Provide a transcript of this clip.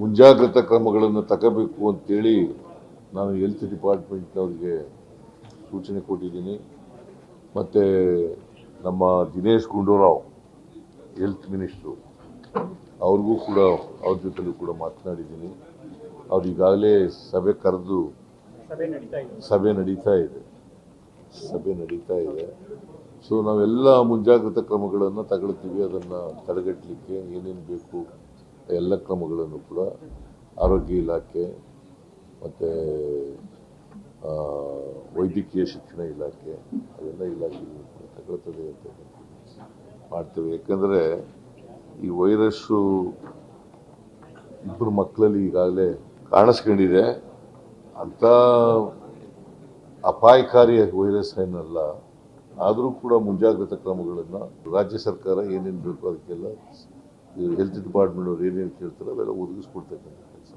ಮುಂಜಾಗ್ರತಾ ಕ್ರಮಗಳನ್ನು ತಗೋಬೇಕು ಅಂತೇಳಿ ನಾನು ಹೆಲ್ತ್ ಡಿಪಾರ್ಟ್ಮೆಂಟ್ನವ್ರಿಗೆ ಸೂಚನೆ ಕೊಟ್ಟಿದ್ದೀನಿ. ಮತ್ತು ನಮ್ಮ ದಿನೇಶ್ ಗುಂಡೂರಾವ್ ಹೆಲ್ತ್ ಮಿನಿಸ್ಟ್ರು ಅವ್ರಿಗೂ ಕೂಡ ಅವ್ರ ಜೊತೆಲೂ ಕೂಡ ಮಾತನಾಡಿದ್ದೀನಿ. ಅವ್ರು ಈಗಾಗಲೇ ಸಭೆ ಕರೆದು ಸಭೆ ನಡೀತಾ ಇದೆ. ಸೊ ನಾವೆಲ್ಲ ಮುಂಜಾಗ್ರತಾ ಕ್ರಮಗಳನ್ನು ತಗೊಳ್ತೀವಿ. ಅದನ್ನು ತಡೆಗಟ್ಟಲಿಕ್ಕೆ ಏನೇನು ಬೇಕು ಎಲ್ಲ ಕ್ರಮಗಳನ್ನು ಕೂಡ ಆರೋಗ್ಯ ಇಲಾಖೆ ಮತ್ತು ವೈದ್ಯಕೀಯ ಶಿಕ್ಷಣ ಇಲಾಖೆ ಅವೆಲ್ಲ ಇಲಾಖೆಗಳು ಕೂಡ ತಗೊಳ್ತದೆ ಅಂತ ಮಾಡ್ತೇವೆ. ಯಾಕಂದರೆ ಈ ವೈರಸ್ಸು ಇಬ್ಬರು ಮಕ್ಕಳಲ್ಲಿ ಈಗಾಗಲೇ ಕಾಣಿಸ್ಕೊಂಡಿದೆ. ಅಂಥ ಅಪಾಯಕಾರಿ ವೈರಸ್ ಏನಲ್ಲ, ಆದರೂ ಕೂಡ ಮುಂಜಾಗ್ರತಾ ಕ್ರಮಗಳನ್ನು ರಾಜ್ಯ ಸರ್ಕಾರ ಏನೇನು ಬೇಕೋ ಅದಕ್ಕೆಲ್ಲ ಹೆಲ್ತ್ ಡಿಪಾರ್ಟ್ಮೆಂಟ್ ಅವ್ರು ಏನೇನು ಕೇಳ್ತಾರೆ ಅವೆಲ್ಲ ಒದಗಿಸ್ಕೊಡ್ತಕ್ಕಂಥ ಕೆಲಸ.